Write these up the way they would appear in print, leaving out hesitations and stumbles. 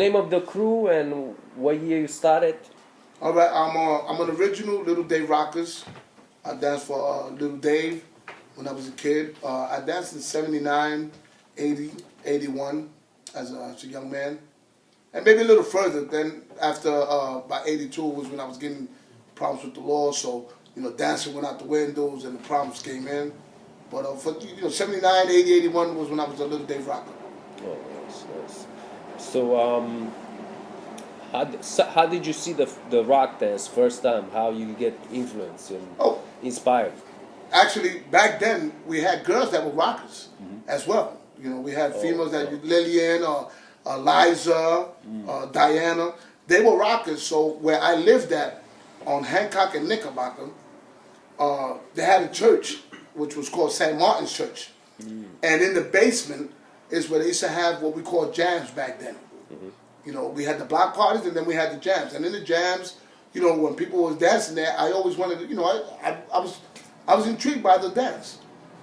name of the crew and what year you started? All right, I'm an original Little Dave Rockers. I danced for Little Dave when I was a kid. I danced in 79, 80, 81 as a young man. And maybe a little further. Then after by 82 was when I was getting problems with the law. So, dancing went out the windows and the problems came in. But for 79, 80, 81 was when I was a Little Dave Rocker. Oh, nice. So, how did you see the rock dance first time? How you get influenced and inspired? Actually, back then we had girls that were rockers as well. We had females that Lillian or Liza, Diana. They were rockers. So where I lived at on Hancock and Knickerbocker, they had a church which was called St. Martin's Church, and in the basement is where they used to have what we call jams back then. We had the block parties and then we had the jams. And in the jams, when people was dancing there, I always wanted to, I was intrigued by the dance.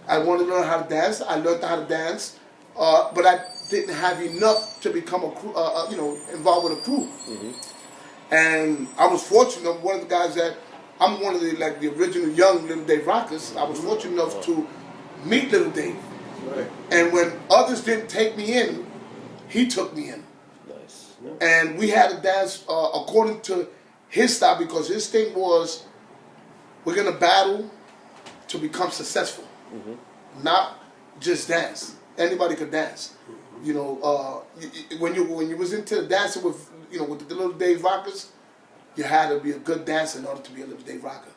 I wanted to learn how to dance. I learned how to dance, but I didn't have enough to become a crew, involved with a crew. And I was fortunate. One of the guys that I'm one of the original young Little Dave Rockers. I was fortunate enough to meet Little Dave. Right. And when others didn't take me in, he took me in. Nice. And we had to dance according to his style, because his thing was, we're going to battle to become successful, not just dance. Anybody could dance. When you was into dancing with with the Little Dave Rockers, you had to be a good dancer in order to be a Little Dave Rocker.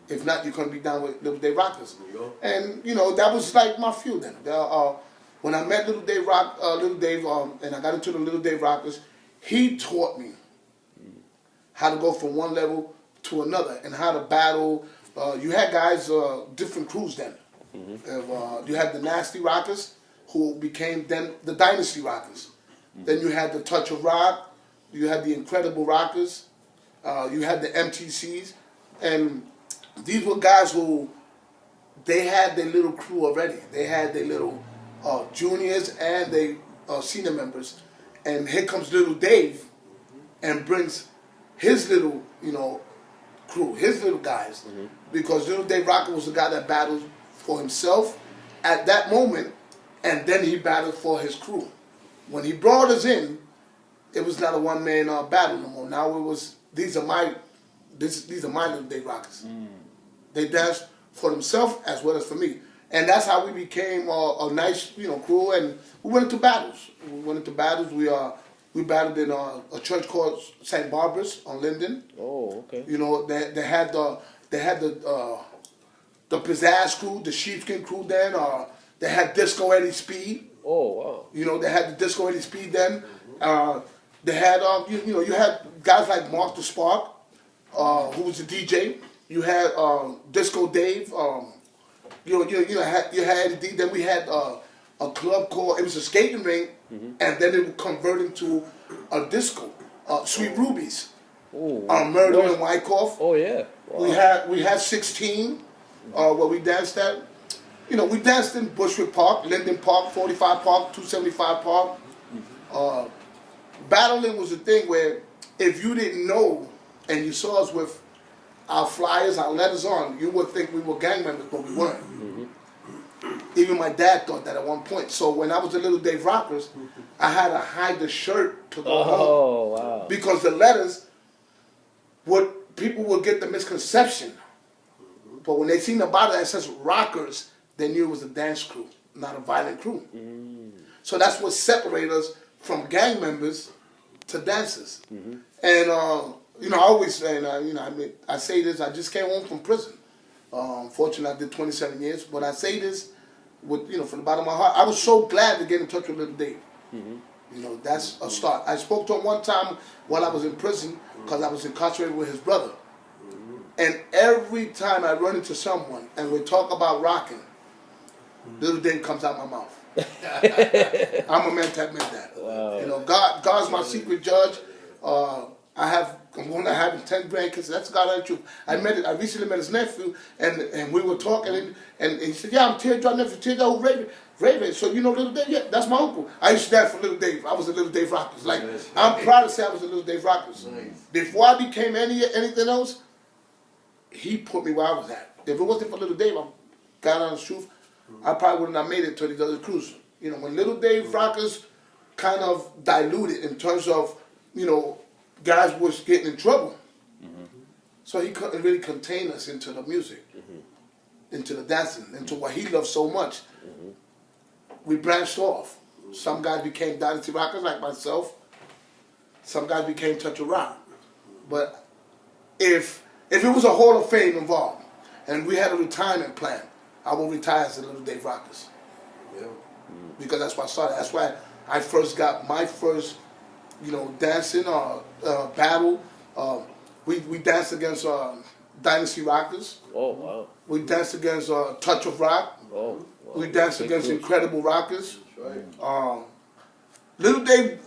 If not, you couldn't be down with Little Dave Rockers. And that was like my fuel then. When I met Little Dave and I got into the Little Dave Rockers, he taught me how to go from one level to another and how to battle. You had guys, different crews then. You had the Nasty Rockers, who became then the Dynasty Rockers. Then you had the Touch of Rock. You had the Incredible Rockers. You had the MTCs. And these were guys who, they had their little crew already. They had their little juniors and their senior members. And here comes Little Dave and brings his little, crew, his little guys. Because Little Dave Rocker was the guy that battled for himself at that moment, and then he battled for his crew. When he brought us in, it was not a one-man battle no more. Now it was, these are my Little Dave Rockers. They danced for themselves as well as for me. And that's how we became a nice, crew, and we went into battles. We battled in a church called St. Barbara's on Linden. Oh, okay. They had the Pizzazz crew, the Sheepskin crew then. They had Disco Eddie Speed. Oh, wow. They had the Disco Eddie Speed then. They had you had guys like Mark the Spark, who was the DJ. You had Disco Dave. You had Eddie D. Then we had a club called, it was a skating rink, and then it would convert into a disco. Sweet Rubies. Murder and Wyckoff. Oh yeah. Wow. We had 16 where we danced at. We danced in Bushwick Park, Linden Park, 45 Park, 275 Park. Battling was a thing where if you didn't know and you saw us with our flyers, our letters on, you would think we were gang members, but we weren't. Even my dad thought that at one point. So when I was a Little Dave Rockers, I had to hide the shirt to go home. Wow. Because the letters, people would get the misconception. But when they seen the bottle that says Rockers, they knew it was a dance crew, not a violent crew. So that's what separated us from gang members to dancers. And I always say, I say this, I just came home from prison. Fortunately, I did 27 years, but I say this with, from the bottom of my heart. I was so glad to get in touch with Little Dave. That's a start. I spoke to him one time while I was in prison because I was incarcerated with his brother. And every time I run into someone and we talk about rocking, Little Dave comes out my mouth. I'm a man to admit that. Wow. God's my secret judge. I'm going to have 10 grandkids. That's God's truth. I recently met his nephew, and we were talking, and he said, "Yeah, I'm Teardrop nephew. Teardrop who raped me." Ray. So you know Little Dave? Yeah, that's my uncle. I used to dance for Little Dave. I was a Little Dave Rockers. Like, I'm proud to say I was a Little Dave Rockers. Nice. Before I became anything else, he put me where I was at. If it wasn't for Little Dave, I'm God honest truth, I probably wouldn't have made it to these other crews. You know, when Little Dave Rockers kind of diluted in terms of, you know, guys was getting in trouble. So he couldn't really contain us into the music, into the dancing, into what he loved so much. We branched off. Some guys became Dynasty Rockers like myself. Some guys became Touch of Rock. But if it was a Hall of Fame involved and we had a retirement plan, I will retire as the Little Dave Rockers. Yeah. Because that's why I started. That's why I first got my first, you know, dancing battle. We danced against Dynasty Rockers. Oh, wow. We danced against Touch of Rock. Oh, wow. We danced against Incredible Rockers. Right. Little Dave,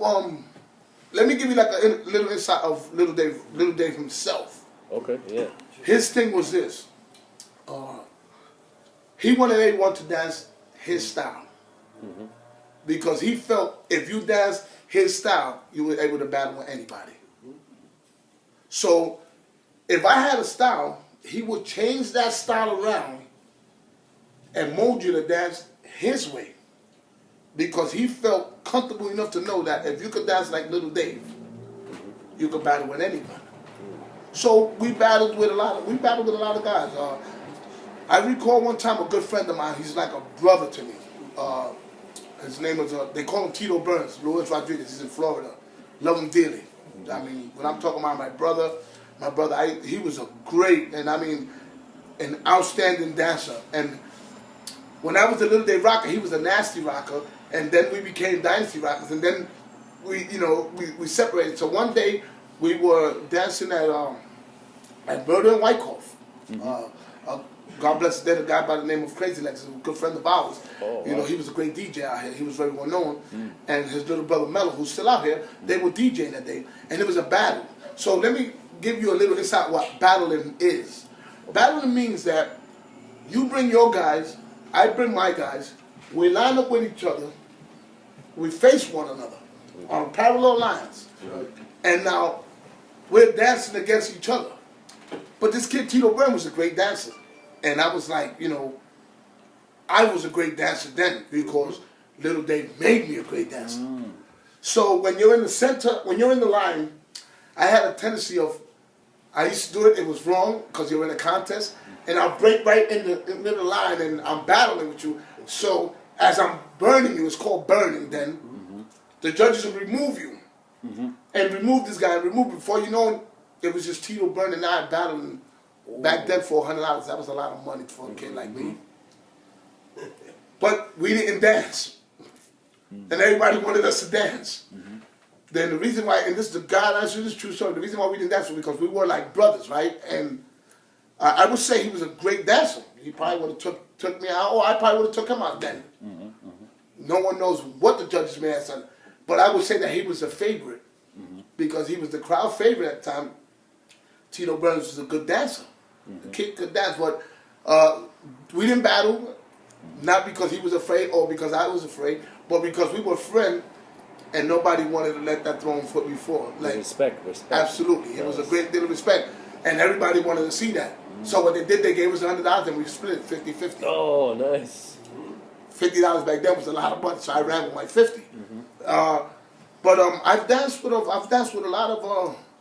let me give you like a little insight of Little Dave himself. Okay, yeah. His thing was this. He wanted everyone to dance his style. Because he felt if you danced his style, you were able to battle with anybody. So, if I had a style, he would change that style around and mold you to dance his way. Because he felt comfortable enough to know that if you could dance like Little Dave, you could battle with anybody. So we battled with a lot of guys. I recall one time a good friend of mine, he's like a brother to me. His name was, they call him Tito Burns, Luis Rodriguez, he's in Florida. Love him dearly. I mean, when I'm talking about my brother, he was a great, and I mean, an outstanding dancer. And when I was a Little Dave Rocker, he was a Nasty Rocker, and then we became Dynasty Rockers, and then we separated. So one day we were dancing at Murder and Wyckoff. God bless the dead, a guy by the name of Crazy Legs, a good friend of ours. Oh, you know, he was a great DJ out here. He was very well known. And his little brother Mello, who's still out here, they were DJing that day. And it was a battle. So let me give you a little insight what battling is. Battling means that you bring your guys, I bring my guys, we line up with each other, we face one another on parallel lines. And now we're dancing against each other. But this kid, Tito Burns, was a great dancer. And I was like, you know, I was a great dancer then because Little Dave made me a great dancer. So when you're in the center, when you're in the line, I had a tendency of, I used to do it, it was wrong because you're in a contest, and I'll break right in the line and I'm battling with you. So as I'm burning you, it's called burning then, the judges will remove you and remove this guy and remove him. Before you know, it was just Tito Burns and I battling. Back then, $400, that was a lot of money for a kid like me. But we didn't dance. And everybody wanted us to dance. Then the reason why, and this is the God answer, this is true story, the reason why we didn't dance was because we were like brothers, right? And I would say he was a great dancer. He probably would have took me out, or I probably would have took him out then. No one knows what the judges may have said. But I would say that he was a favorite. Because he was the crowd favorite at the time. Tito Burns was a good dancer. The kid could dance, but we didn't battle, not because he was afraid or because I was afraid, but because we were friends and nobody wanted to let that thrown foot before. Like, respect. Absolutely. It was a great deal of respect, and everybody wanted to see that. So what they did, they gave us $100 and we split it 50-50. Oh, nice. $50 back then was a lot of money, so I ran with my 50. But I've danced with a lot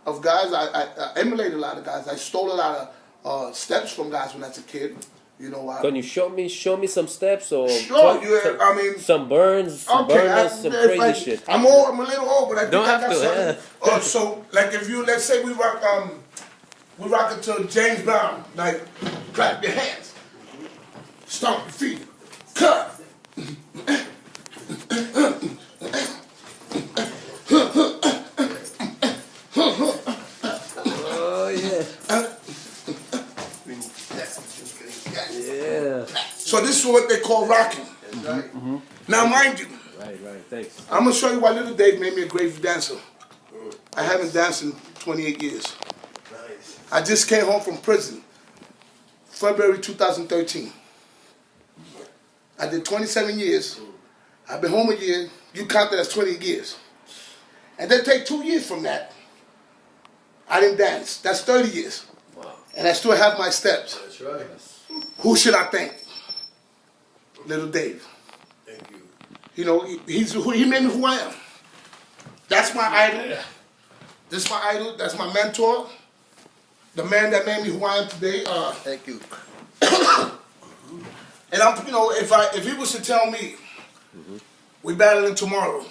of guys. I emulated a lot of guys. I stole a lot of steps from guys when I was a kid. You know. Can you show me some steps or I mean some burns, some crazy shit. I'm a little old, but I think I got something. Yeah. So like if you let's say we rock it to James Brown, like clap your hands, stomp your feet, cut. So this is what they call rocking. Now, mind you, thanks. I'm going to show you why Little Dave made me a great dancer. I haven't danced in 28 years. I just came home from prison, February 2013. I did 27 years. I've been home a year. You count that as 20 years. And then take 2 years from that. I didn't dance. That's 30 years. Wow. And I still have my steps. That's right. Who should I thank? Little Dave. Thank you. You know, he made me who I am. That's my idol. This is my idol. That's my mentor. The man that made me who I am today. Thank you. And I'm, you know, if he was to tell me, we battling tomorrow,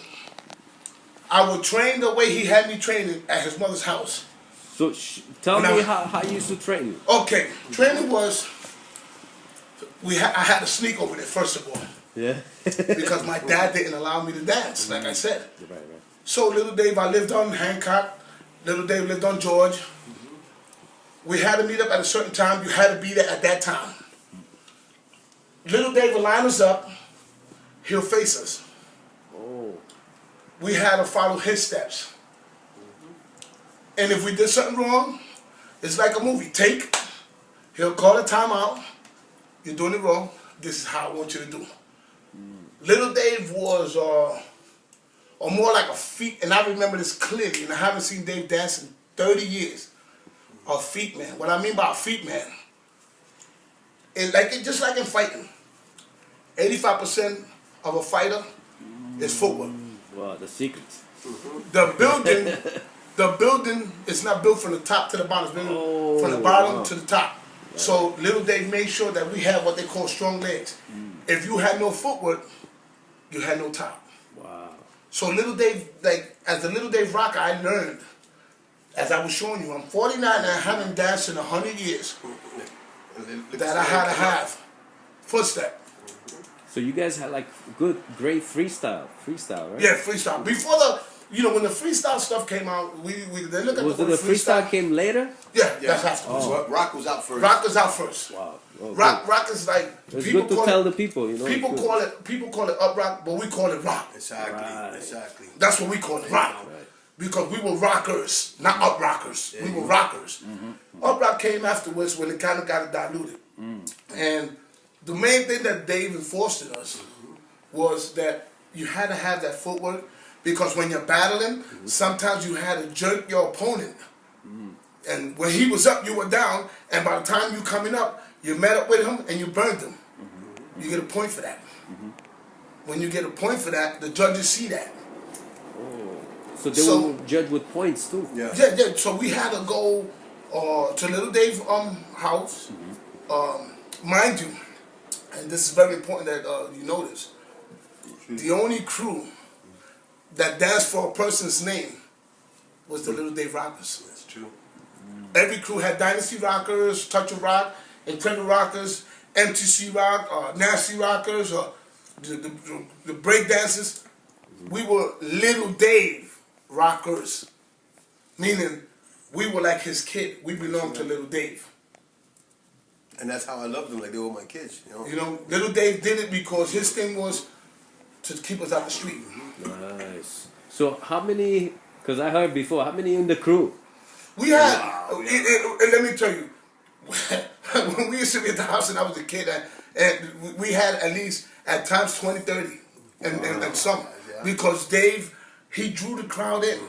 I would train the way he had me training at his mother's house. So tell me how you used to train. Okay, training was, I had to sneak over there first of all. Yeah. Because my dad didn't allow me to dance, like I said. Right. So little Dave, I lived on Hancock. Little Dave lived on George. We had to meet up at a certain time. You had to be there at that time. Little Dave will line us up. He'll face us. Oh. We had to follow his steps. And if we did something wrong, it's like a movie. Take. He'll call a timeout. You're doing it wrong. This is how I want you to do. Little Dave was more like a feet, and I remember this clearly, and I haven't seen Dave dance in 30 years. A feet man. What I mean by a feet man, just like in fighting, 85% of a fighter is footwork. Wow, the secrets. The building is not built from the top to the bottom. It's built from the bottom to the top. Right. So Little Dave made sure that we had what they call strong legs. If you had no footwork, you had no top. Wow. So Little Dave, like as the Little Dave rocker, I learned, as I was showing you, I'm 49 and I haven't danced in 100 years, that I had to have footstep. So you guys had like great freestyle, right? Yeah, freestyle. Before when the freestyle stuff came out, they look at Was it the freestyle came later? Yeah, that's afterwards. Rock was out first. Rock was out first. Wow. Oh, rock is like it's good to tell the people, you know. People call it up rock, but we call it rock. Exactly. That's what we call it, rock. Right. Because we were rockers, not up rockers. We were rockers. Up rock came afterwards when it kind of got diluted. And the main thing that Dave enforced in us was that you had to have that footwork, because when you're battling, sometimes you had to jerk your opponent. And when he was up, you were down, and by the time you coming up, you met up with him and you burned him. You get a point for that. When you get a point for that, the judges see that. So they will judge with points too. Yeah. So we had to go to Little Dave's house. Mind you, and this is very important that you know this, the only crew that danced for a person's name was the Little Dave Rockers. That's true. Every crew had Dynasty Rockers, Touch of Rock, Incredible Rockers, MTC Rock, Nasty Rockers, the break dancers. We were Little Dave Rockers, meaning we were like his kid. We belonged to Little Dave. And that's how I loved them, like they were my kids. You know, Little Dave did it because his thing was to keep us out the street. Nice. So how many, because I heard before, how many in the crew? We had, and let me tell you, when we used to be at the house and I was a kid, and we had at least, at times, 20, 30, and some. Because Dave, he drew the crowd in.